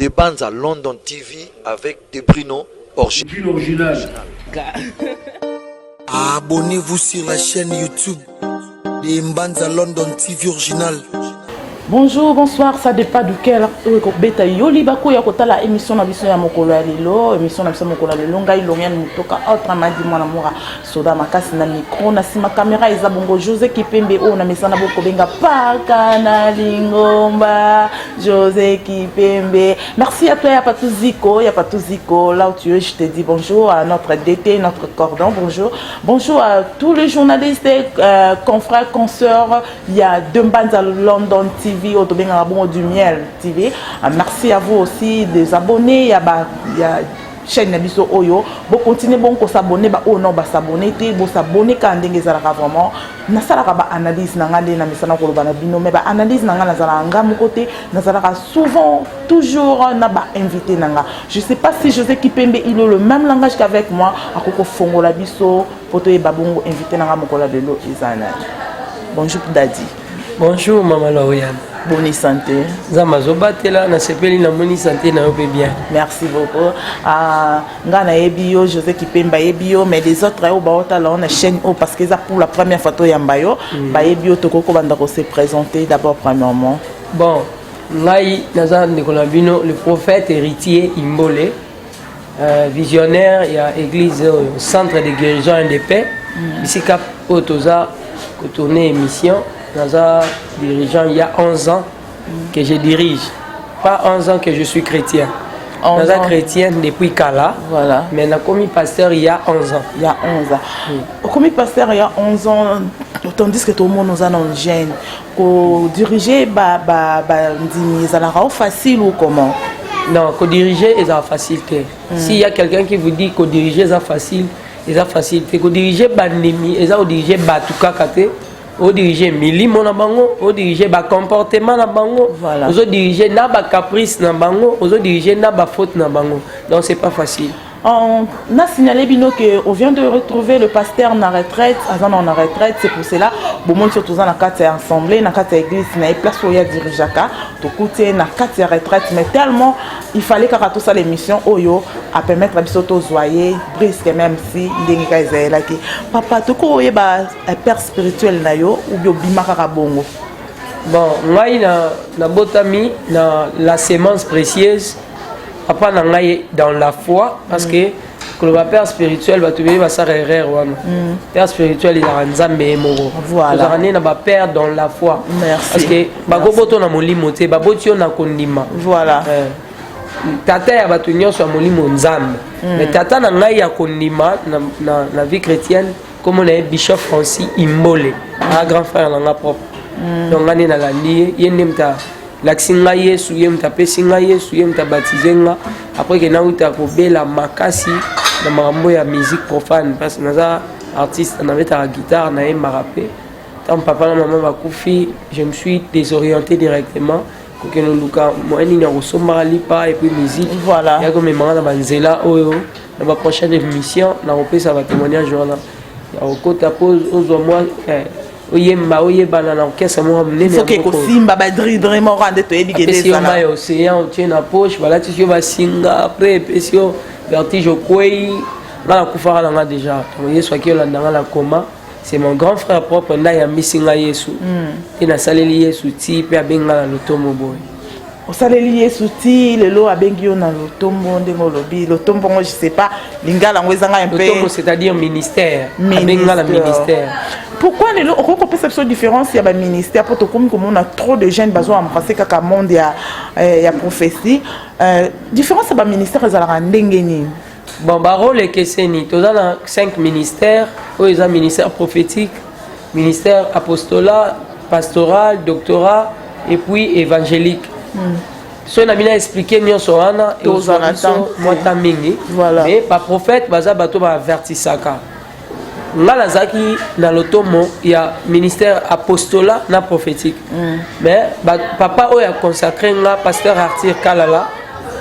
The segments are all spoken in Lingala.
des bandes à London TV avec des Bruno original. Abonnez-vous sur la chaîne YouTube des Mbanza London TV original. Bonjour, bonsoir, ça dépend de quel beta yoli bako ya kotala émission na biso ya mokolo ya lelo, émission na biso mokolo ya lelo ngai longian mutoka autre madi mwana mura soda makasi na micro na sima caméra eza bongo José Kipembe o na mesana boko benga paka na lingomba José Kipembe. Merci à toi ya Patuziko, là où tu es, je te dis bonjour à notre DT, notre cordon, bonjour à tous les journalistes, confrères, consoeurs, il y a deux bandes à London TV au du miel TV. Merci à vous aussi des abonnés. Il y a chaîne Nabiso Oyo. Vous continuez bon s'abonner, oh non, s'abonner, vous s'abonner quand vous avez vraiment. Nous avons analyse na bino, mais analyse na mon côté, nous avons souvent toujours invité nanga. Je sais pas si José Kipembe il a le même langage qu'avec moi. Akoko fongo la biso, poto e babongo invité nanga mokola de l'eau izana. Bonjour Daddy. Bonjour Maman Lauriane. Bonne santé. Zamazobatela na sepeli na moni santé na yope bien. Merci beaucoup. Ngana ebio José Kipemba ebio mais les autres au baota là on a chaîne parce que ça pour la première fois to yambayo ba ebio tokoko banda ko se présenter d'abord premièrement. Bon, ngai naza ndikola bino le prophète héritier Imbole. Visionnaire, il y a église centre de guérison et de paix. Ici cap Otoza ko tourner émission. Naza dirigeant il y a 11 ans que je dirige. Pas 11 ans que je suis chrétien. Naza chrétien depuis Kala. Voilà. Mais na commis pasteur il y a 11 ans. Il y a 11 ans. Commis pasteur il y a 11 ans, tandis que tout le monde nous a un gêne. Pour diriger facile ou comment? Non, que diriger est facilité. S'il y a quelqu'un qui vous dit que diriger est facile, c'est facilité. Que diriger bandemi, est diriger batuka kate. Au diriger milimo na bango, au diriger ba comportement na bango, voilà. Au diriger na ba caprice na bango, au diriger na ba faute na bango. Donc c'est pas facile. On a signalé Bino qu'on vient de retrouver le pasteur en retraite, en retraite, c'est pour cela bon monde surtout dans la carte assemblée, dans la carte église, na place où il y a dirigeaka, tout côté na carte retraite, mais tellement il fallait qu'à tout ça l'émission Oyo à permettre à bisoto zoyer, brisque même si ndengika ezela ki papa tout ko oye ba père spirituel na yo ou bio bimaka bongo. Bon, moi na botami na la sémence précieuse. Papa n'a dans la foi parce que le père spirituel va te dire ça père spirituel il a nzambe moro voilà on a père dans la foi. Merci. Parce que bagoboto na molimo te babotio na kondima voilà tata ya batunyo so molimo nzambe mais tata na ngai ya kondima na vie chrétienne comme on est bishop Francis Imbole un grand frère na propre donc ngani na landi yenemta Laksinga Yesu yemta pesinga Yesu yemta batizenga après que na uta ko bela makasi na mambo ya musique profane parce que naza artiste na mettre la guitare na marapé tant papa na maman bakufi je me suis désorienté directement ko que no luka moeni na rosomba lipa et puis musique voilà ya comme manga na banzela oyo na ba prochaine émission na opesa ba témoignage wana ya okota pose ozo moi oye banana orchestre mo amener faut que simba ba vraiment rendre to ebi des ça là océan tient na poche voilà tu vas singa après pesio vertige kwei na kufara nga déjà yesu akio ndanga la coma c'est mon grand frère propre na ya misinga yesu et na saleli yesu ti pe abenga na lotomo boy o saleli yesu ti lelo abengi yo na lotombo ndengo lobi lotombo je sais pas lingala ngwezanga un peu lotombo c'est-à-dire ministère abenga la ministère. Pourquoi on peut percevoir différence il y a un ministère pour comme on a trop de jeunes besoin embrasser kaka monde il y a prophétie différence c'est un ministère ils ont ndengeni bon rôle que c'est ni tous dans 5 ministères où ils ont ministère prophétique ministère apostolat pastoral doctorat et puis évangélique so na mina expliquer nyonso wana et aux attentes moi tamingi voilà mais pas prophète baza bato ba avertisaka ngala zaki na lotomo il y a ministère apostolat na prophétique mais papa o a consacré nga pasteur Arthur Kalala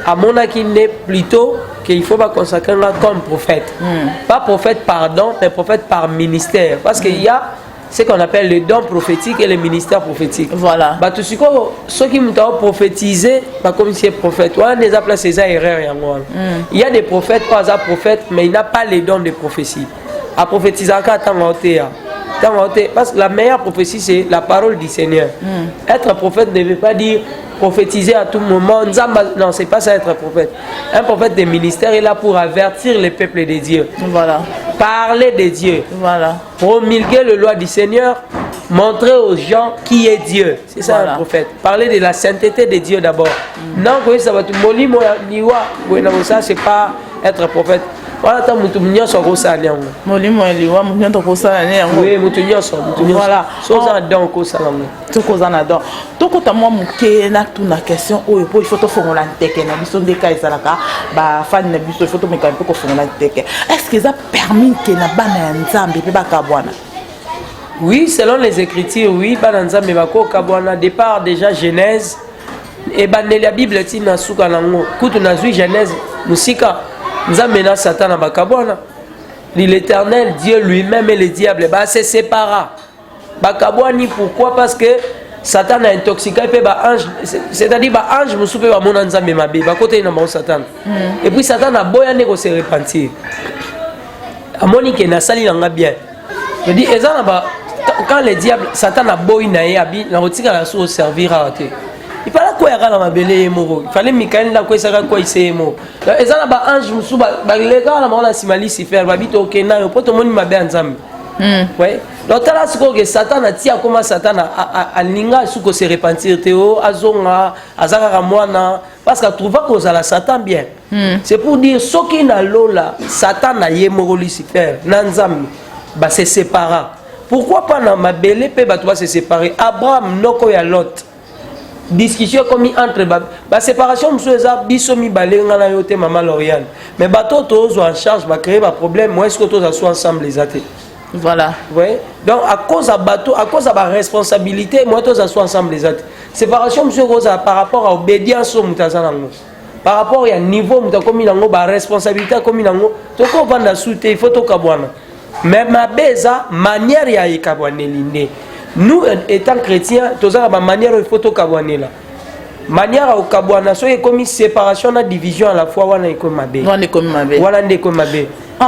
à mon akine plutôt qu'il faut pas consacrer nga comme prophète pas prophète pardon mais prophète par ministère parce qu'il y a ce qu'on appelle les dons prophétiques et les ministères prophétiques. Voilà. Tout ce qui m'ont prophétisé, comme si prophète, on a des places ces erreurs. Il y a des prophètes, pas des prophètes, mais il n'a pas les dons de prophétie. À prophétiser parce que la meilleure prophétie, c'est la parole du Seigneur. Être prophète ne veut pas dire prophétiser à tout moment. Non, c'est pas ça être prophète. Un prophète des ministères est là pour avertir les peuples de Dieu. Voilà. Parler de Dieu. Voilà. Promulguer le loi du Seigneur. Montrer aux gens qui est Dieu. C'est ça un prophète. Parler de la sainteté de Dieu d'abord. Non, ça va tout ça, c'est pas être prophète. Voilà, tu as dit ça. Oui, voilà. Question il faut est-ce que ça permis que na bana nzambe pe bakabwana? Oui, selon les Écritures, oui, bana nzambe bako kabwana départ déjà Genèse et la Bible tina suka nango kutu nazui Genèse musika nzambe na Satan bakabwana. L'Éternel Dieu lui-même et le diable se sépara. Bakabwani pourquoi? Parce que Satan a intoxiqué pe ba ange, c'est-à-dire ba ange musupe ba mona nzambe mabe ba côté na ba Satan. Et puis Satan a boyane ko se repentir. Amoni ke na sali nga bien. Je dis ezana ba quand le diable Satan a boy na ye abi na rotika la so servir à te. Il fallait quoi yaka na mabele moko. Il fallait Michael la ko saka ko isemo. Ezana ba ange musu ba le gars na mona simali si faire ba bito ke na yo poto moni mabe nzambe. Ouais. Donc là ce que Satan a tia comment Satan a linga suko se repentir teo azonga azaka mwana parce que trouva cause à la Satan bien. C'est pour dire ce qui na lola Satan na yemoro Lucifer nanzam ba se sépara. Pourquoi pas na mabele pe ba toi se séparer? Abraham noko ya Lot. Discussion comme entre ba séparation monsieur za biso mi balenga na yote maman Lauriane. Mais bato tozo en charge va créer ba problème moi est-ce que tous assoient ensemble les athées. Voilà. Oui. Donc à cause de bateau, à cause de la responsabilité, moi tous assoient ensemble les autres. Séparation monsieur Rosa par rapport à obédience au mutazanango. Par rapport à niveau mutakomi nango ba responsabilité comme nango. To ko vanda soute il faut to kabwana. Mais ma beza manière ya ikabwanelinde. Nous étant chrétiens, tous a ba manière il faut to kabwanela. Manière au kabwana so comme séparation na division à la fois wana ikomabe. Wana ndekomabe.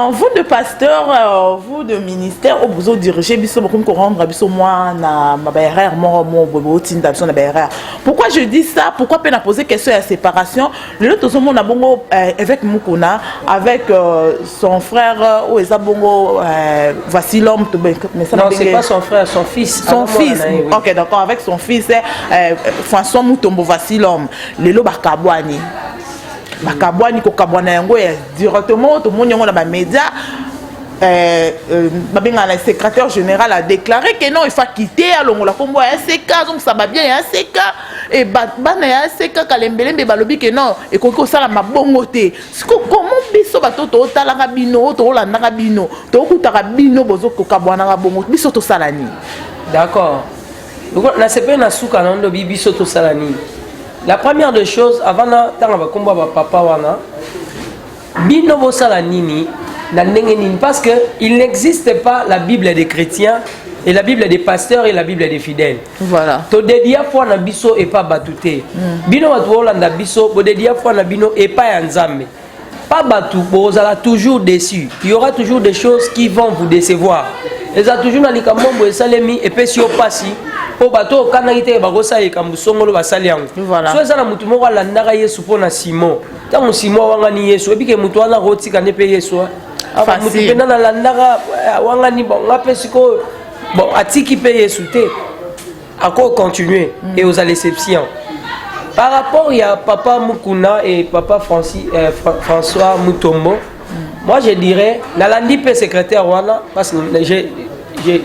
Vous de pasteur, vous de ministère, vous avez dirigé pourquoi je dis ça? Pourquoi peine à poser question à la séparation? Le tout monde a bongo avec Mukuna, avec son frère ou Ezabongo Vassilom. Non, c'est pas son frère, son fils. Son fils. Ok, d'accord, avec son fils François Mutombo Vassilom. Le lo bakabwani. Bakabwani ko kabwana yango directement tout le monde yango na ba média le secrétaire général a déclaré que non il faut quitter alongola kombo ya SK donc ça va bien ya SK et bana ya SK kalembelembe balobi que non et ko sala mabongo te comment biso bato to talanga bino to landanga bino to kutaka bino bozo ko kabwana ga bongo biso to salani. D'accord. Donc na sepe na suka na ndo biso to salani. La première des choses, avant de papa wana, bino bosala nini na ndenge nini parce que il n'existe pas la Bible des chrétiens et la Bible des pasteurs et la Bible des fidèles. Voilà. To dedia fois na biso et pas batouté. Bino watu olanda biso bo dedia fois na bino et pas nzambe. Pas batou, bozala toujours déçu. Il y aura toujours des choses qui vont vous décevoir. Les a toujours na likamombo et salemi et puis si au passi po bato kana ite bagosa ekambu songolo basali yango. Voilà. So ezala mutu moko alandaka Yesu pona Simon. Tango Simon wangani Yesu ebike mutu wana rotika ne pe Yesu. Aba mutu pena na landaka wangani bon ngape siko bon atiki pe Yesu te. Ako continuer et aux exceptions. Par rapport il y a papa Mukuna et papa François Mutombo. Moi je dirais nalandi pe secrétaire wana parce que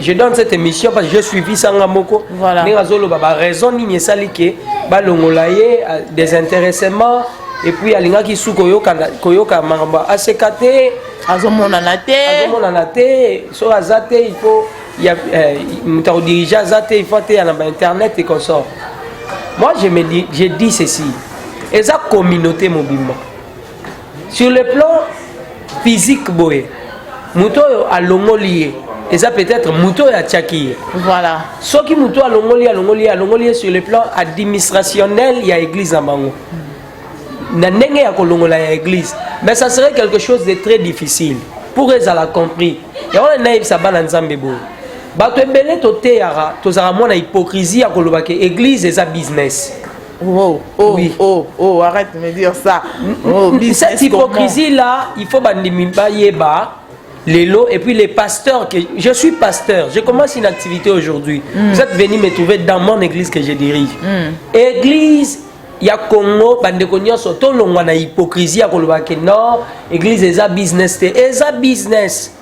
je donne cette émission parce que je suivi Sangamoko. Voilà. Mais raison ni salike balongolaye désintéressement et puis alinga ki su koyoka maramba asekate azomona na te so azate il faut il y a mutaro dirigeant azate il faut aller na internet et consort. Moi je dis ceci. Eza communauté mobimba. Sur le plan physique boye muto alongolié et ça peut-être Mouto et Tchaki. Voilà. Ce qui Mouto à Longoli sur le plan administrationnel, il y a l'église en Bango. Il y a l'église. Mais ça serait quelque chose de très difficile. Pour eux, ça l'a compris. Il y a un naïf saban en Zambébo. Bato ebele to teyara, to zara mona hypocrisie à kolobake église et sa business. Oh, oui. Arrête de me dire ça. Cette hypocrisie-là, il faut bandimimba yeba, les lots, et puis les pasteurs. Je suis pasteur, je commence une activité aujourd'hui. Vous êtes venus me trouver dans mon église que je dirige. Église, il y a Congo, bandekonyo soto longwana hypocrisie à kolobake non, église et sa business. Et sa business.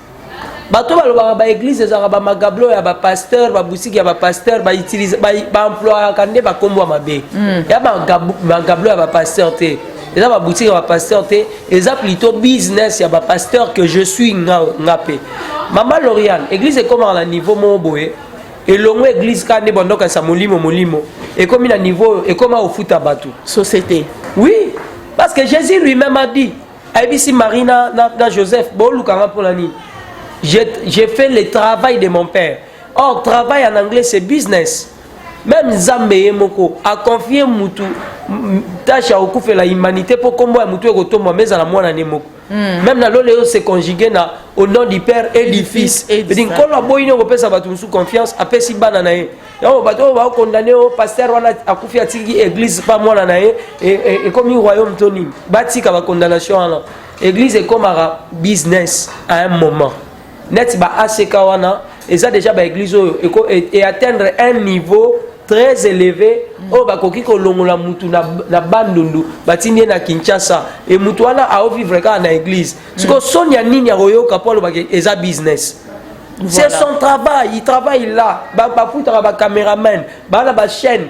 Bato balobaka ba église ezaka ba magablo ya ba pasteur ba boutique ya ba pasteur ba utilise ba emploi kande ba kombo mabe ya ba magablo ya ba pasteur te eza ba boutique ya ba pasteur te eza plutôt business ya ba pasteur que je suis ngapé Maman Lauriane église est comme à niveau moboé et longo église kande bondoka sa molimo et comme à niveau et comme au foot à bateau société. Oui, parce que Jésus lui-même a dit ABC Marina na Joseph bo lukanga pour la nuit. J'ai fait le travail de mon père. Or, travail en anglais, c'est business. Même Zambé Moko a confié Moutou tâche à okufe la humanité pour combattre Moutou et Gotomo, mais à la moine Moko. Même dans l'eau, c'est conjugué au nom du Père et du Fils. Et donc, quand la boyine européenne ça va tout sous confiance, après si bananae. On va condamner au pasteur à Koufi Atigi, église pas moi et comme un royaume Tony. Bati va condamnation. Église est comme un business à un moment. Net ba aseka wana eza déjà ba église et atteindre un niveau très élevé o ba koki ko longola mutu na bandundu batindi na Kinshasa et mutu wana a vivre ka na église siko sonia nini ya koyoka polo ba eza business. C'est son travail, il travaille là ba futa ba cameraman ba na ba chaîne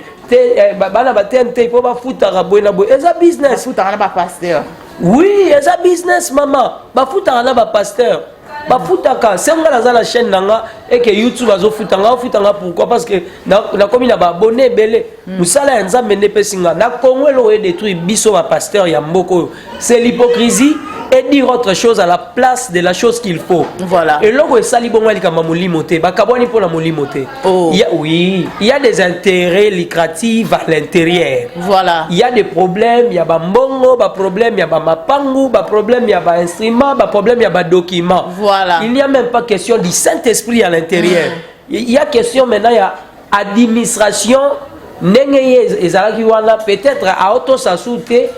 ba na ba TNT pour ba futa ba boina boy eza business futa na ba pasteur. Oui, eza business maman ba futa na ba pasteur. Bafutaka c'est la chaîne nanga et que YouTube azo futanga pourquoi parce que na komi na ba abonné belé musala nzambe ne pesinga na Congo lo détruit biso ba pasteur ya mboko c'est l'hypocrisie et dire autre chose à la place de la chose qu'il faut. Voilà. Et logo esali bongo likama molimote bakaboni pour la molimote. Il y a des intérêts lucratifs à l'intérieur. Voilà. Il y a des problèmes, il y a ba mbongo, ba problème, il y a ba mapangu, ba problème, il y a ba instrument, ba problème, il y a ba document. Voilà. Il n'y a même pas question du Saint-Esprit à l'intérieur. Il y a question maintenant, il y a administration. Peut-être à auto s'assouter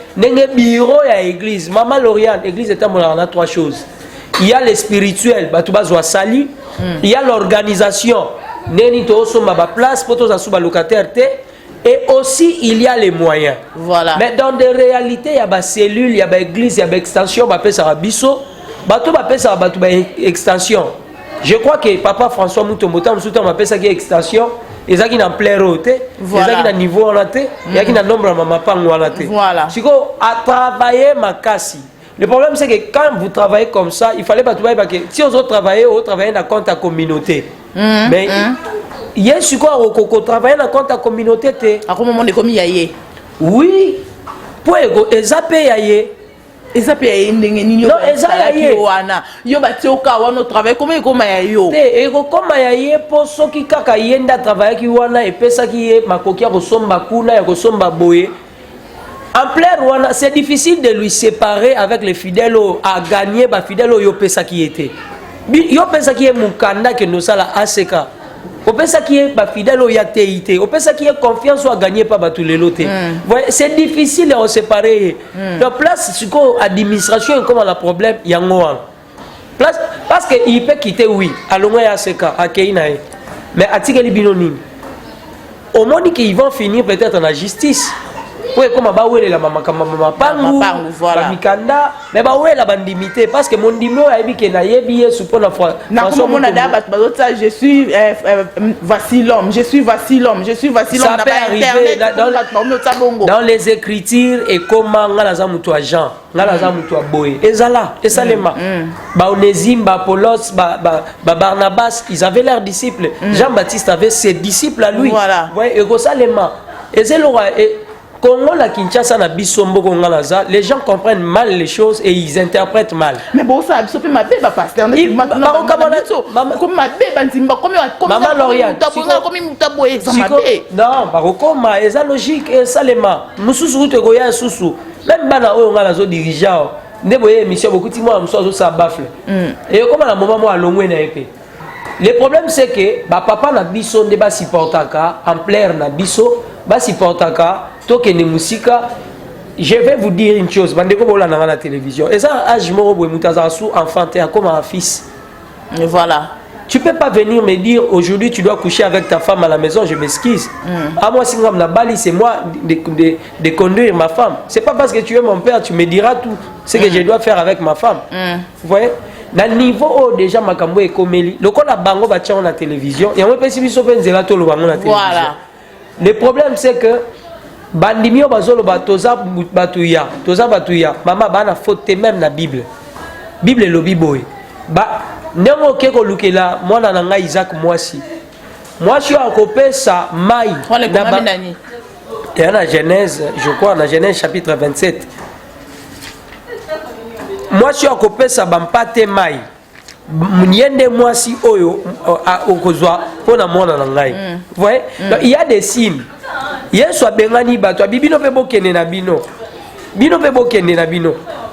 bureau à l'église. Maman Lauriane, l'église est on a trois choses. Il y a le spirituel, il y a l'organisation, place pour locataire, et aussi il y a les moyens. Voilà. Mais dans des réalités, il y a des cellules, il y a des églises, il y a des extensions, extension. Je crois que papa François Moutomota m'appelle ça qui est extension. Et ça qui n'a plein roté, et ça qui n'a niveau en laté, et ça qui n'a nombre à ma panne en laté. Voilà. Si vous à travailler ma casse. Le problème c'est que quand vous travaillez comme ça, il fallait pas trouver parce que si vous travaillez dans compte à communauté. Mais il y a ce qu'on travaille dans compte à communauté. À quel moment on est comme yaye? Oui. Pour les zapper eza pe ndenge nini yo wana yo batioka wana travail comment koma ya yo te eko koma ya ye po soki kaka yenda travail ki wana epesa ki ye makoki ya kosomba kuna ya kosomba boye en plein wana c'est difficile de lui séparer avec les fidèles à gagner ba fidèles yo pesa ki était yo pesa ki ye mukanda ke no sala aseka au pesa qui est fidèle au yatéité, au pesa qui est confiance ou à gagner pas tous les lotés. C'est difficile de se séparer. La place, c'est quoi administration comme le problème, il y a un place parce qu'il peut quitter oui, à l'ongé à ce cas, à Keinae. Mais à Tigeli Binoni, au monde qu'ils vont finir peut-être en la justice. Oui, comme à Baoué la maman pangu, voilà. Mikanda, mais Baoué la bandimité parce que mon dimo a dit qu'il n'a pas sous la foi. Je suis voici l'homme, je suis voici l'homme, je suis voici l'homme. Ça peut arriver dans les écritures et comment ngalaza mutua Jean, ngalaza mutua Boé. Et ça et Salema. Onésime, Apollos, Barnabas, ils avaient leurs disciples. Jean-Baptiste avait ses disciples à lui. Voilà. Ouais, et Salema. Et c'est Congo, la Kinshasa, na Bissombo, les gens comprennent mal les choses et ils interprètent mal. Mais bon, ça, ça fait ma bébé, pasteur. Maman Lauriane. Non, Barokoma, et ça logique, et ça les mains. Moussous, te goya, soussou. Même Bana, on a la zone dirigeant. Ne voyez, mission, beaucoup de moi, ça baffle. Et comme à un moment, moi, à l'ongoué, n'a été. Le problème, c'est que papa n'a biso ne pas supporter en plaire na biso, ba supporter toke ne musika. Je vais vous dire une chose, bandeko bola na la télévision. Et ça, âge moro boy mutaza sou enfanté comme un fils. Et voilà. Tu peux pas venir me dire aujourd'hui tu dois coucher avec ta femme à la maison, je m'excuse. À moi, si na bali, c'est moi de conduire ma femme. C'est pas parce que tu es mon père, tu me diras tout ce que je dois faire avec ma femme. Vous voyez? Na niveau déjà makambo ekomeli lokola bango batia na télévision et on peut si biso penzela to lo bango na télévision. Voilà. Le problème c'est que bandimio bazolo batoza batuya mama bana faute même na Bible le biboy ba ndemo keko lukela mwana na ngai Isaac mwasi akopesa mai na Genèse, je crois na Genèse chapitre 27. Moi je suis à côté ça bampate mai niende moi si oyo okozwa pona mona na ngai. Vous voyez? Donc il y a des signes. Yesu abengani bato bibino pe bokene na bino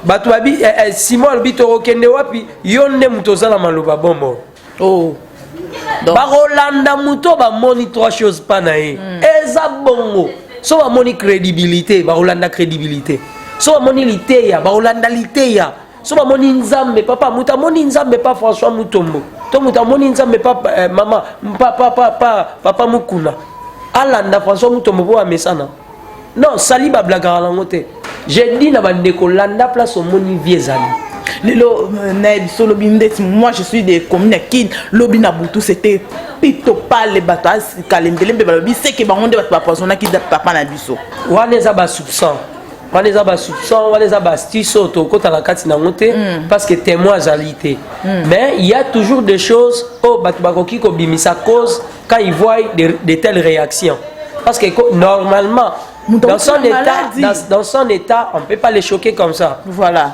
bato abi Simon bito okende wapi yonde mutoza na maloba bombo. Oh. Barolanda muto ba moni trois choses pa na ye. Eza bongo. So ba moni crédibilité, barolanda crédibilité. So ba moni liteya, barolanda liteya. So ba moni nzambe papa muta moni nzambe pas François Mutombo. To muta moni nzambe papa maman papa Mukuna. Alanda François Mutombo bo amesana. Non, sali ba blaga la ngote. J'ai dit na bandeko landa place au moni viezali. Lelo naib solo bimdet moi je suis des communes qui lobi na butu c'était pito pas les batas kalendele be balobi c'est que bango de ba poisson qui papa na biso. Wana za ba soupçon. Wana za ba soupçon, wana za ba stiso to kota la kati na ngote parce que témoin zalité. Mais il y a toujours des choses au batbakoki ko bimisa cause quand ils voient de telles réactions. Parce que normalement dans son état, on ne peut pas les choquer comme ça. Voilà.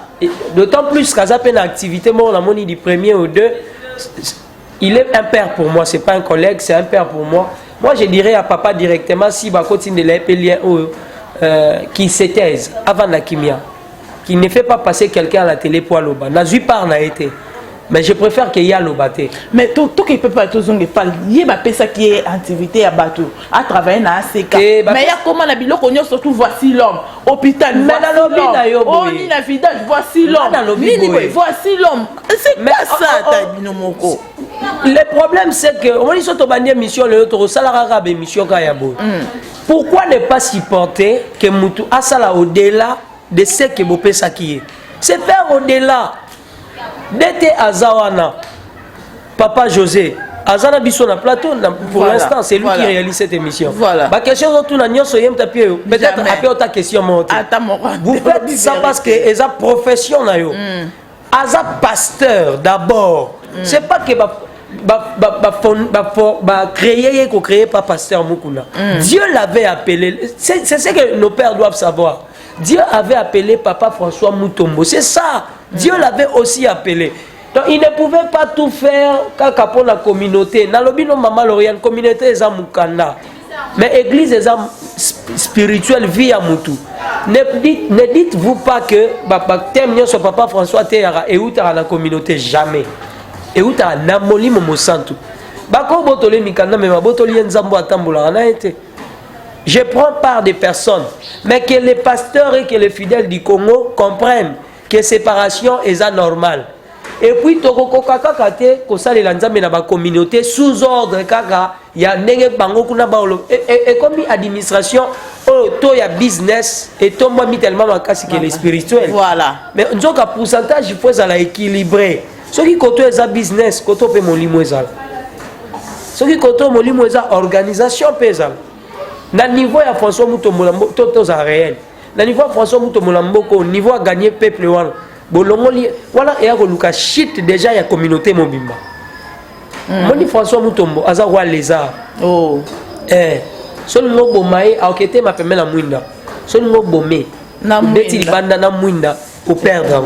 D'autant plus qu'à une activité, moi, la monnaie du premier ou deux, il est un père pour moi, c'est pas un collègue, c'est un père pour moi. Moi, je dirais à papa directement, si va continuer de l'appeler qui se taise avant la kimia, qui ne fait pas passer quelqu'un à la télé pour l'oba. N'a pas n'a été. Mais je préfère qu'il y ait l'obaté. Mais tout qui peut pas être aux ongles, il y a ça qui est activité à bateau, à travailler dans ACK. Mais il y a comment la bilo qu'on surtout voici l'homme. Hôpital, voici l'homme. On y la vidage, voici l'homme. Voici l'homme. C'est pas ça, ta binomoko. Le problème c'est que on dit surtout bannier mission le autre salara mission kayabo. Pourquoi ne pas supporter que mutu asala au-delà de ce que bopé ça qui est. C'est faire au-delà. D'été Azawana, Papa José, Azana Bisson à plateau, pour l'instant, c'est lui qui réalise cette émission. Voilà. Ma question est peut-être après ta question. Vous faites ça parce que c'est profession. Aza pasteur d'abord. C'est pas que créer qu'on crée pas pasteur Mukuna. Dieu l'avait appelé. C'est ce que nos pères doivent savoir. Dieu avait appelé Papa François Mutombo. C'est ça. Dieu l'avait aussi appelé. Donc il ne pouvait pas tout faire pour la communauté. Dans le bino Maman Lauriane, communauté est Mukanda. Mais l'église est spirituelle via Moutou. Ne dites-vous pas que thème sur Papa François Théara et où dans la communauté. Jamais. Et où dans Namoli Momo Santu. Bako botole mikanda mais botoli nzambo atambola na été. Je prends part des personnes, mais que les pasteurs et que les fidèles du Congo comprennent que séparation est anormale. Et puis, toko kaka kate kosa le lanza na ba communauté sous ordre kaka ya ndenge bango kuna baolo et comme administration oh to ya business et to moi mi tellement makasi que les spirituels. Voilà. Mais nzoka pourcentage il faut ça la équilibrer. Ce qui koto eza business koto pe molimo eza. Ce qui koto molimo eza organisation pesa. Na niveau ya François Mutombo toto za réel. Na niveau François Mutombo au niveau à gagner peuple wala. Bolongoli wala et ko luka shit déjà ya communauté mobimba. Moni François Mutombo aza wa lézard. Oh. Solo lobo mai a okete ma pemela mwinda. solingo bomé ndeti libanda na mwinda au perdre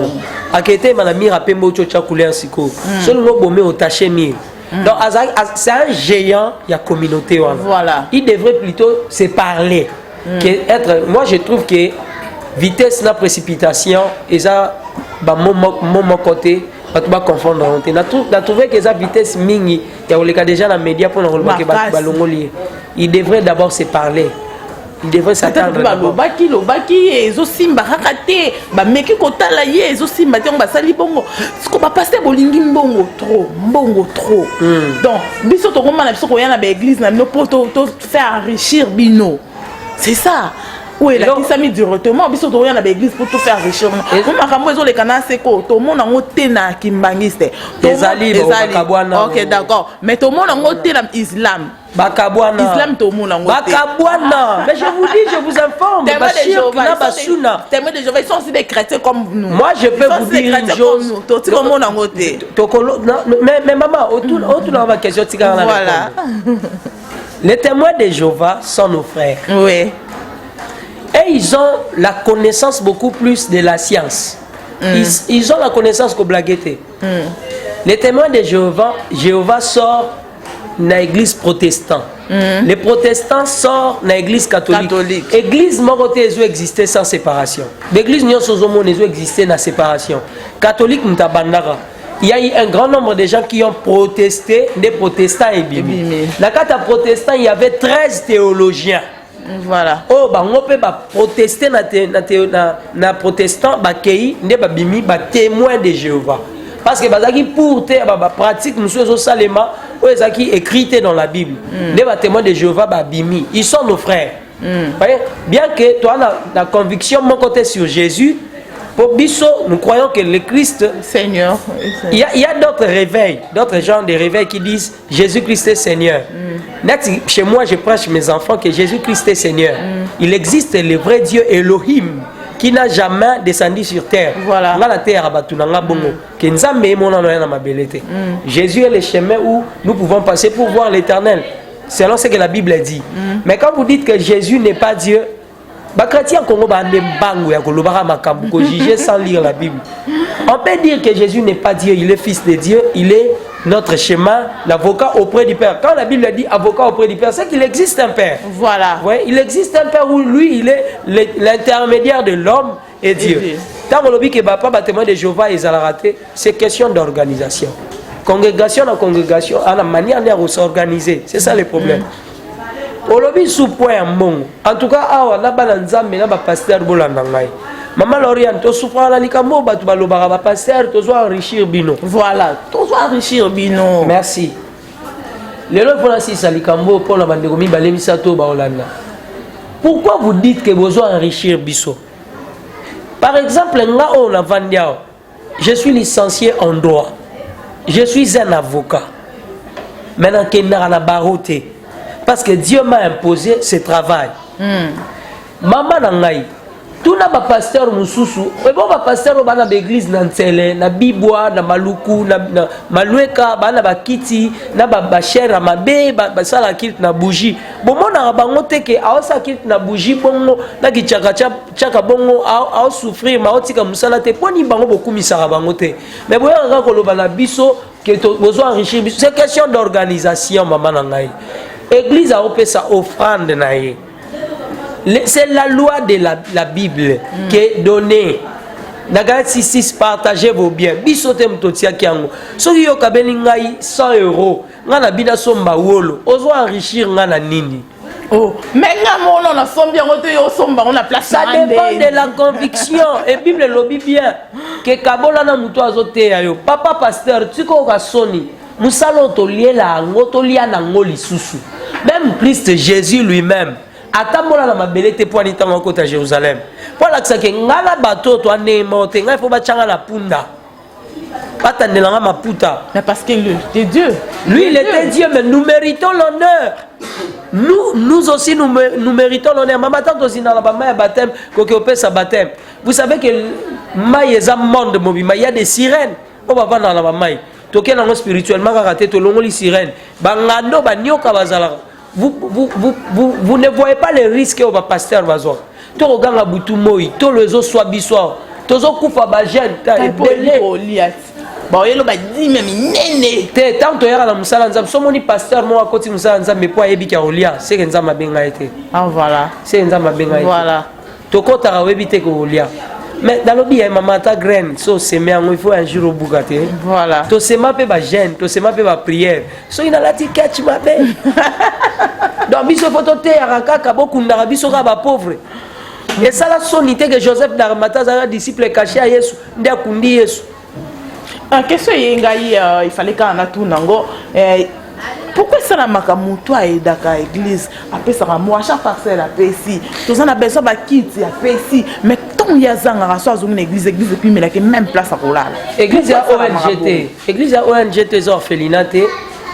akete malami rapembo chocha couleur siko solingo bomé au taché mille. Donc c'est un géant il y a communauté voilà. Il devrait plutôt se parler que être. Moi je trouve que vitesse na précipitation et ça mon côté pas tout confondre. On a trouvé que ça vitesse mingi il y a le cas déjà dans les médias pour nous que balongoli. Il devrait d'abord se parler. Il devrait s'attendre. Baki ezo simba rakate ba meki kotala ye ezo simba te on ba sali bongo. Siko ba passer bolingi mbongo trop. Donc biso to komana biso ko yana ba église na no poto to faire enrichir bino. C'est ça. Oui, la qui s'est mis directement biso to yana ba église pour tout faire enrichir. On makambo ezo le kana seko to mona ngote na kimbangiste. Ezali bakabwana. OK, d'accord. Mais to mona ngote na islam. Bakabwana. Islam to mona ngote. Bakabwana. Mais je vous dis, je vous informe. Témoins de Jéhovah, ils sont aussi des chrétiens comme nous. Moi, je peux vous dire une chose. Mais maman, autour de ma question, voilà. Les témoins de Jéhovah sont nos frères. Oui. Et ils ont la connaissance beaucoup plus de la science. Ils ont la connaissance qu'au blagueté. Les témoins de Jéhovah sortent dans l'église protestante. Les protestants sortent dans l'église catholique. L'église Moroté existait sans séparation. L'église Nyonsozomo existait dans séparation. Catholique Ntabandara. Il y a eu un grand nombre de gens qui ont protesté, des protestants et bimi. Dans le cas protestant, il y avait 13 théologiens. Voilà. Oh, on peut protester na protestant, kei, ne bimi, témoin de Jéhovah. Parce que pour la pratique, nous sommes au Salema, qui écrit dans la Bible. Les témoins de Jéhovah, ils sont nos frères. Bien que toi, la conviction, mon côté sur Jésus, pour Bisso, nous croyons que le Christ, Seigneur. Il y a d'autres réveils, d'autres genres de réveils qui disent Jésus-Christ est Seigneur. Chez moi, je prêche mes enfants que Jésus-Christ est Seigneur. Il existe le vrai Dieu Elohim, qui n'a jamais descendu sur terre. Voilà. Jésus est le chemin où nous pouvons passer pour voir l'éternel, selon ce que la Bible dit. Mais quand vous dites que Jésus n'est pas Dieu, chrétien Congo juger sans lire la Bible. On peut dire que Jésus n'est pas Dieu, il est fils de Dieu, il est notre chemin, l'avocat auprès du Père. Quand la Bible dit avocat auprès du Père, c'est qu'il existe un Père. Voilà. Ouais, il existe un Père où lui, il est l'intermédiaire de l'homme et Dieu. Tant que l'objet que papa témoin de Jéhovah est raté, c'est question d'organisation. Congrégation à congrégation, à la manière de s'organiser, c'est ça le problème. Olobi sous point en tout cas awa na balanzambe na ba pasteur bolanda ngai maman Lauriane to souffra la likambo ba tu balobara ba pasteur to zo enrichir bino voilà to zo enrichir bino merci lelo pour la sisa likambo pour la bande komi balemisa to ba olanda. Pourquoi vous dites que vous avez enrichir biso? Par exemple nga on a vandiao, je suis licencié en droit, je suis un avocat, maintenant kenara na baroté. Parce que Dieu m'a imposé ce travail. Maman nangai, tout na ba pasteur mususu, mais bon ba pasteur ba na l'église na Ntsele, na Bibwa, na Maluku, na Malueka, ba na ba kiti, na ba chera mabe, ba sala kit na bougie. Bon mona ba ngote ke a sa kit na bougie bongo, na ki chaka bongo a souffrir ma otika musala te poni bango beaucoup misara bangote. Mais boya nga ko loba na biso que besoin enrichir biso, c'est question d'organisation maman nangai. Église a opé sa offrande naïe. C'est la loi de la Bible qui est donnée. Nagat 6 partagez vos biens. Bisote mtotia kiango. Soki yo kabeli ngai 100 €. Ngana bina somba wolo. Ozo enrichir ngana nini. Oh, mais on a sombi on a place. Ça dépend de la conviction. Et Bible lobby bien que kabola na muto azote yo. Papa pasteur, tu ko soni. Musalo tolie la ngotolia na ngoli susu. Même Christ Jésus lui-même atamola na mabelete pour anita ngoko à Jérusalem. Pour la que ngala bato to ane mote ngai fo bachanga la punda. Patandelanga maputa. Mais parce qu'il est Dieu. Lui il était Dieu, mais nous méritons l'honneur. Nous aussi nous méritons l'honneur. Maman tante aussi dans la baptême kokeopé sa baptême. Vous savez que maïeza monde mobima, il y a des sirènes. On va voir dans la maï. Token en spirituellement raté to longoli sirène. Bangando banyoka bazala. Vous ne voyez pas les risques au pasteur bazo. to oganga butu moi to lezo swa biswa tozo kufa ba jeune ta ebele ba oyelo ba dime minene te tant to yara na musala nzambe so moni pasteur mo akoti musala nzambe po ayebi ka olia c'est que nzambe benga ete ah voilà c'est nzambe benga ete voilà to kota ka webi te ko olia mais dans le bien maman ta graine so semer en il faut un jour au bougaté voilà to sema pe ba jeune to sema pe ba prière so ina la tiketch ma be donc biso photo te akaka bokunda biso ka ba pauvre et ça la sonité que Joseph d'Arimathie a disciple caché à Yesu ndia kundi Yesu. En question il fallait qu'on a tout nango pourquoi ça la makamuto a edaka église après ça moi chaque parcelle a pesi tous on a besoin ba kiti a pesi mais tant ya zanga raso azongi église et puis mais la même place à kolala église à ONGT les orphelinats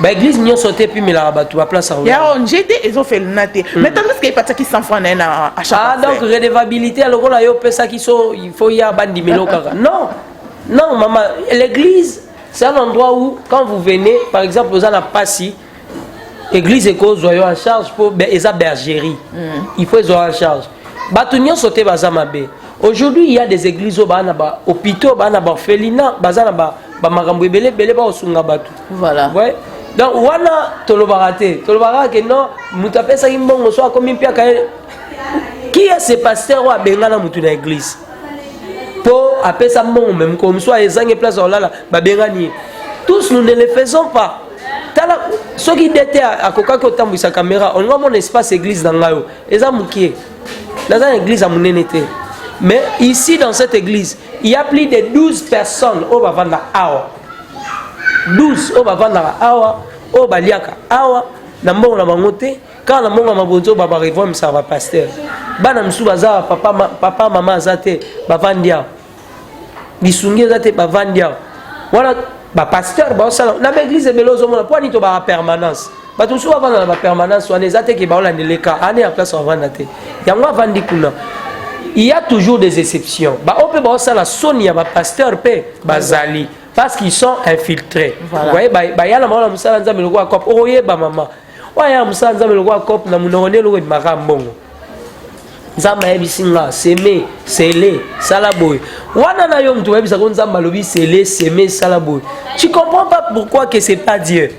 ba église nyo sauté puis mais la rabatu ba place à kolala ya ONGT les orphelinats mais tant que il parti qui 100 francs à chaque ah donc redevabilité alors là yo pesa qui so il faut y a bandi melo kaka non maman l'église c'est un endroit où quand vous venez par exemple vous en a passi église et cause soyons en charge pour esa bergerie il faut être en charge batunyo sauté bazamabe aujourd'hui il y a des églises au bana ba hôpitaux bana ba orphelinat bazana ba makambo ebele ba osunga batu voilà ouais donc wana tolobara que non mutapesa kimbongo so akomi pia ka qui est ce pasteur wa bengana mutu na église pour appeler ça mon même comme soit les gens place là ba bengani tous nous ne le faisons pas tala ceux qui étaient à koka ko tambu sa caméra on voit mon espace église dans ngayo eza mukie dans une église à munenete mais ici dans cette église il y a plus de 12 personnes au bavanda awa 12 au bavanda awa au baliaka awa na mbongo na bangote quand na mbongo mabonzo baba réforme ça va pasteur bana msu baza papa maman azate bavandia bisungi azate bavandia voilà ba pasteur ba sala na église belozo mona po ni to ba permanence ba tout souvent na ba permanence on ezate ke ba on la leka ane en place on vanda te yango avandi kuna il y a toujours des exceptions ba on peut ba sala sonia ba pasteur pe bazali parce qu'ils sont infiltrés vous voyez ba yala mona musala nzambe lokwa kop oye ba mama waya musala nzambe lokwa kop na munone lokwa makambongo nzamba yebisinga seme sele salaboy wana na yo mtu yebisa ko nzamba lobi sele seme salaboy tu comprends pas pourquoi que c'est pas Dieu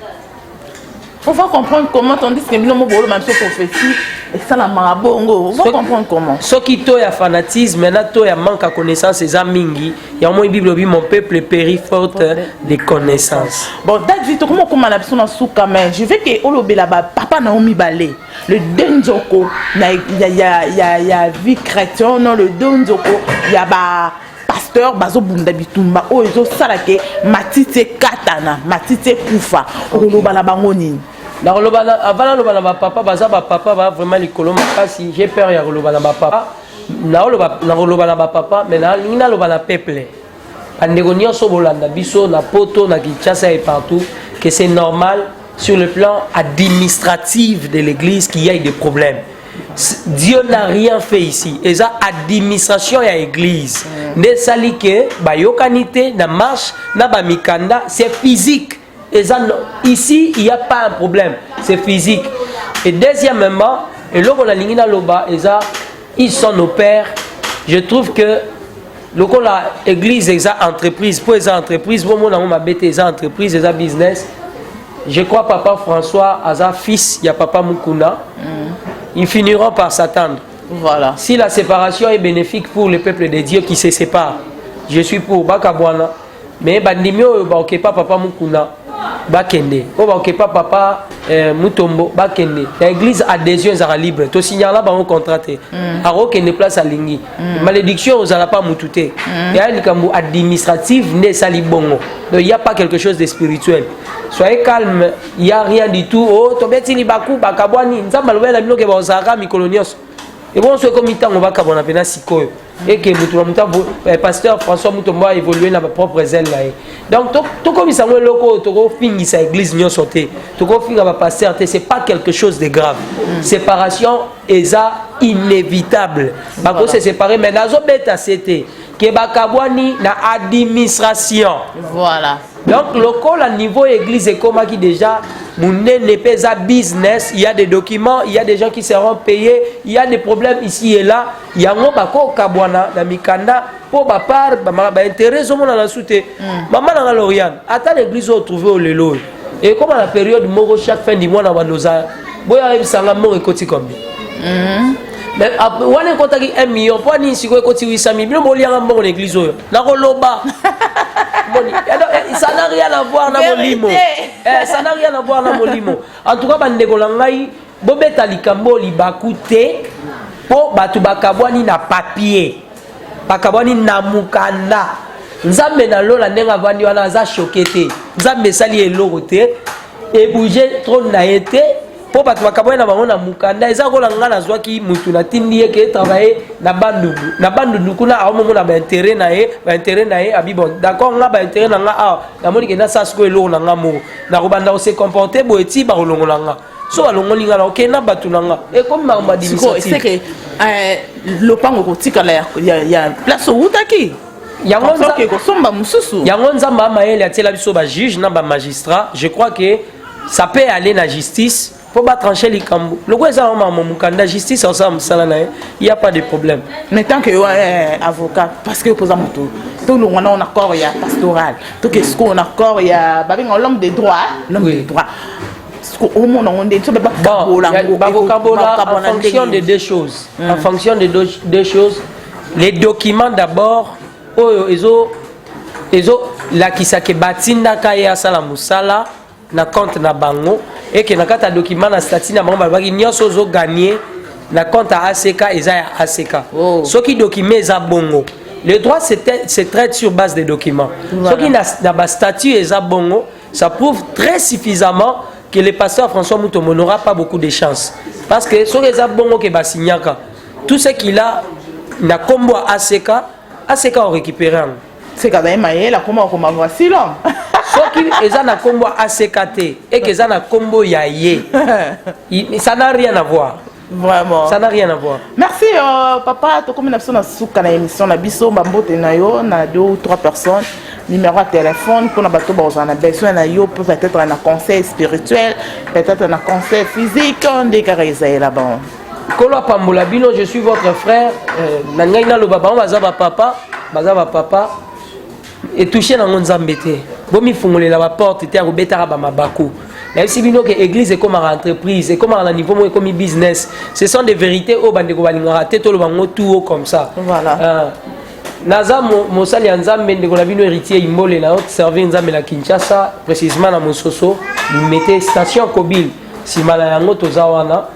on va comprendre comment on dit que le mot bolo même sur prophétie et ça la marabongo on va comprendre comment ce qui to ya fanatisme maintenant to ya manque à connaissance les amingi ya moi bible bi mon peuple périt faute de connaissance bon David comment la personne en souka mais je veux que olobe là papa Naomi Balé le Denzoko ya vie chrétienne non le Denzoko ya ba pasteur bazo bunda bitumba o ezo salake matite katana matite kufa oloba na bango nini avant le papa baza papa va vraiment likolo makasi j'ai peur ya loba na papa na loba na papa mais na loba na peuple bandeko nyonso bolanda biso na poto na Kinshasa et partout que c'est normal sur le plan administratif de l'église qu'il y ait des problèmes. Dieu n'a rien fait ici. Et ça, administration et église. Ne sali que bayokanité na marche na ba mikanda c'est physique. Et ça, ici il n'y a pas un problème, c'est physique. Et deuxièmement, et là on a lingina loba et ça ils sont nos pères. Je trouve que la église et ça entreprise pour les entreprises, pour mon ma bête les entreprises, les business. Je crois papa François Aza fils, il y a papa Mukuna. Ils finiront par s'attendre. Voilà. Si la séparation est bénéfique pour le peuple de Dieu qui se sépare, je suis pour Bakabwana. Mais bandimio ba okepa papa Mukuna bakende. O ba okepa papa Mutombo bakende. L'église adhésion sera libre. To signala ba on contraté. Aro kende place à lingi. Malédiction aux ala pas mutute. Il y a une kambu administrative ne sali bongo. Donc il y a pas quelque chose de spirituel. Soyez calme, il y a rien du tout. Oh to betini baku bakabwani nzamba lobela biloke ba osaka mikolonios. Et bon, ce comité, on va qu'on appelle un sikoyo. Et que le pasteur François Mutombo a évolué dans ma propre zèle là. Donc, tout comme ça, le loco, tout finit sa église n'y a sauté. Tout comme finit ma pasteur, c'est pas quelque chose de grave. Séparation est inévitable. Parce que c'est séparé, mais dans le bêta c'était que bakabwani na administration. Voilà. Donc, le niveau église est comme qui déjà Mounene pesa business, il y a des documents, il y a des gens qui seront payés, il y a des problèmes ici et là. Il y a un bako kabwana na mikanda pour ba part ba intérêt zo mona na soute. Maman na Loriane, attends l'église au trouver au lelo. Et comme à la période moro chaque fin du mois na bandoza, boya ebisanga moro ekoti combien? Mais on a contacté 1 million pour ni si ko ekoti 800 000, bon lianga moro l'église oyo. Na koloba. Ça n'a rien à voir dans mon limo. Ça n'a rien à voir dans mon limo. En tout cas, bandeko langai, bobeta likambo libakute po batu bakabwani na papier. Bakabwani na mukanda. Nzambe na lola nenga vandi wana za chokete. Nzambe sali eloko te et bouger trop na été po batu bakabwani na bango na mukanda. Eza ko langa na zwaki mutu na tindi ke travailler na bandu kuna aomo na ba intérêt na e abibon. D'accord, nga ba intérêt na nga na moni ke na sasko eloko na nga mo. Na ko banda se comporter boeti ba kolongo na nga. So alongoli nga ok na batu na nga. Et comme ma administratif. C'est que le pango ko tikala ya place où taki. Yango nzamba maele atela biso ba juge na ba magistrat. Je crois que ça peut aller na justice. Faut pas trancher les cambos. Le quoi ça mon candidat justice ensemble ça là il y a pas de problème. Mais tant que avocat parce que pour exemple tout le monde on accord il y a pastoral. Tout qu'est-ce qu'on accord il y a l'homme des droits, au monde on dit en fonction de deux choses. En fonction de deux choses. Les documents d'abord ezo la kisake batinda kaya sala musala na compte na bango et que na kata document na statut na bango balaki nyonso zo gagner na compte à ACK eza ya ACK. Ce qui document eza bongo. Le droit c'est traite sur base des documents. Ce qui na ba statut eza bongo, ça prouve très suffisamment que le pasteur François Mutombo n'aura pas beaucoup de chance parce que ce qui eza bongo ke basignaka tout ce qu'il a na combo ACK on récupère. C'est quand même la comment voici l'homme. Ce qui est na combo ACKT et que ça na combo yaye. Ça n'a rien à voir. Vraiment. Ça n'a rien à voir. Merci papa, to comme na souka na émission na biso mbote na yo na 2 ou 3 personnes. Numéro de téléphone pour na bato on a besoin na yo peut-être un conseil spirituel, peut-être un conseil physique, on décarré là-bas. Kolo Pambola Bino, je suis votre frère. Nangaina lo baba, bazaba papa. Et touché dans mon zambété. Bomi fungole la porte, était à Robeta Bamabako. Mais si bino que l'église est comme une entreprise, c'est comme un niveau comme un business. Ce sont des vérités au bandeko balingara, tête au bango tout comme ça. Voilà. Naza mosali nzambe ndeko la bino héritier imbole na haute servir nzambe la Kinshasa, précisément na Mososo, il mettait station Kobil. Si malayango tozawana.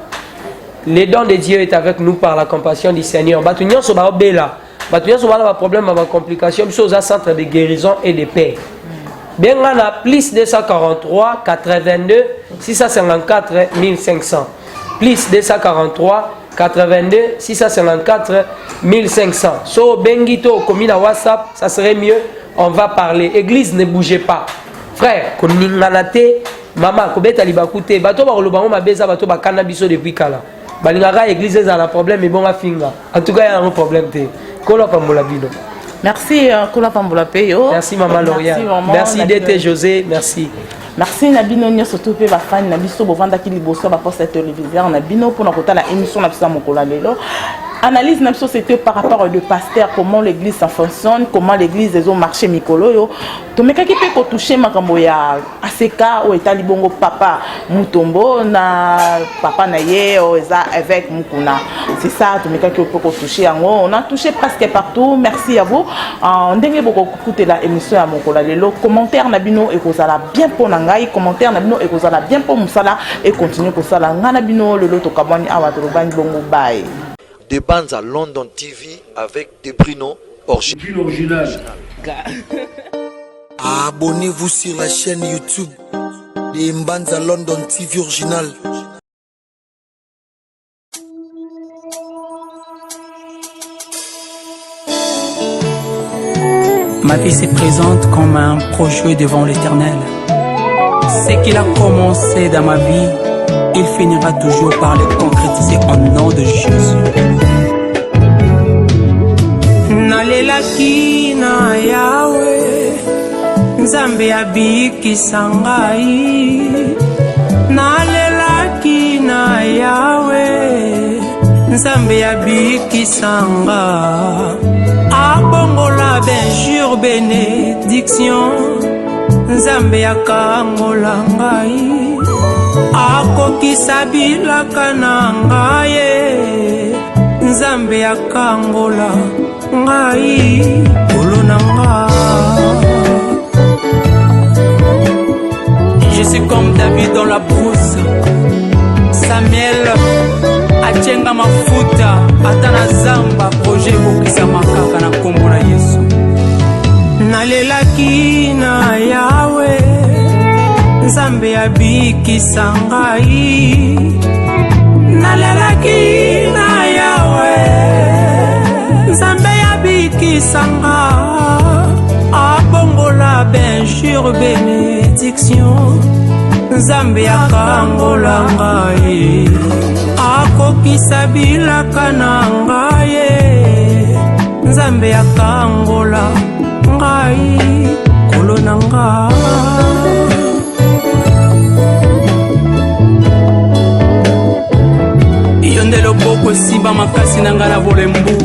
Le don de Dieu est avec nous par la compassion du Seigneur. Batunion so ba obela. Batunion so ba na problème ba complication, biso za centre de guérison et de paix. Bien on a plus 243 82 654 1500. Plus 243 82 654 1500. So bengito comme na WhatsApp, ça serait mieux. On va parler. Église, ne bougez pas. Frère, koninganate maman kobeta libakute bato ba kolobango mabeza bato ba kana biso depuis kala. Balingaka église ça a problème et bon à finga. En tout cas, il y a un problème té. Kolo Pambola Bino. Merci Kolo Pambola Peyo. Merci maman Lauriane. Merci d'être José, merci. Merci Nabino Nya surtout pe ba fan Nabiso bovanda ki liboso ba poste téléviseur Nabino pour notre la émission na pisa mokola lelo. Analyse notre société par rapport au pasteur, comment l'église ça fonctionne, comment l'église des marché mikolo yo. To meka ki pe ko toucher makambo ya ACK ou etali bongo papa Mutombo na papa na ye o eza avec Mukuna. C'est ça to meka ki pe ko toucher yango. On a touché presque partout. Merci à vous. Ndenge boko écouter la émission ya mokola lelo. Commentaire Nabino et kozala bien pour nangai, commentaire Nabino et kozala bien pour musala et continue pour ça la ngana bino lelo to kabani awa to bani bongo bye. Des bandes à London TV avec des Bruno original. Abonnez-vous sur la chaîne YouTube des Mbanza London TV original. Ma vie se présente comme un projet devant l'Éternel. Ce qu'il a commencé dans ma vie, il finira toujours par le concrétiser au nom de Jésus. Nalelaki na Yahweh, Nzambe abiki sangai. nalelaki na Yawe Nzambe abikisanga abongola benjure bénédiction Nzambe akangola ngai akokisa bilaka na ngai Nzambe akangola ngai kolo na ngai. Je suis comme David dans la brousse, Samuel achenga mafuta atana zamba projet kokisa makaka na kombo na Yesu. Nalelaki na Yawe Nzambe abikisa ngai nalelaki na Yawe Nzambe abikisa ngai abongola benjure bénédiction Nzambe akangola ngai akokisa bilaka na ngai Nzambe akangola ngai kolo na ngai. Yonde loboko simba makasi na ngai na volembu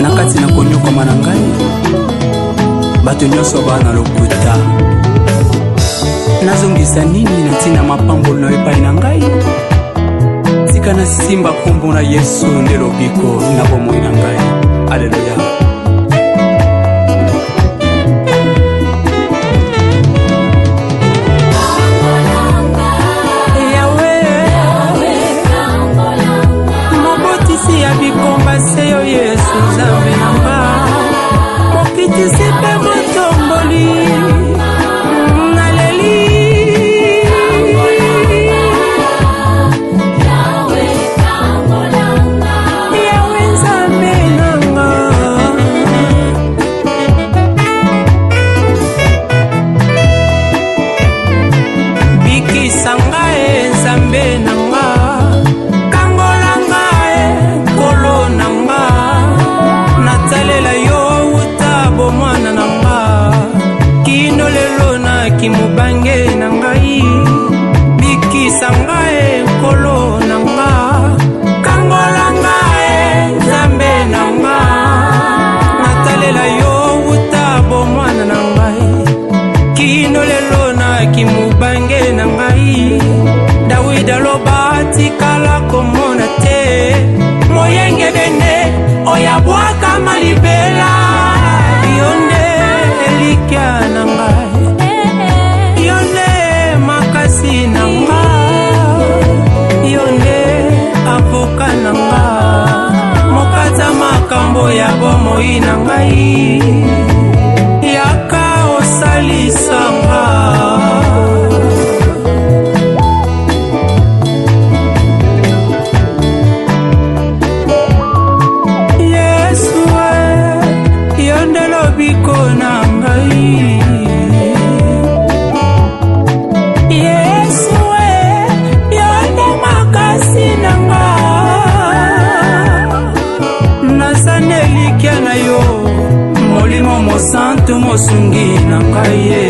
nakati na konyokoma na ngai bato nyonso bana lokuta nazongisa nini na ntina mapambolo na epai na ngai tika na simba kombo na Yesu nde lobiko na bomoi na ngai. Alleluya. Seyo Yesu Nzambe nanga mokitisi pe motomboli naleli Yawe Nzambe nanga bikisa ngai Nzambe nanga mwana nanga kino lelo na kimubange na ngai bikisa ngai nkolo nanga kangola ngai Nzambe nanga natalela yo utabo mwana na ngai kino lelo na kimubange na ngai Dawidi aloba tikala komona te moyenge bene oyabwaka malibela Yonde elikia na ngai Yonde makasi na ngai Yonde avoka na ngai Mokaza makambo ya bomoi na ngai Yaka osalisa ngai Santo mosungi na ngai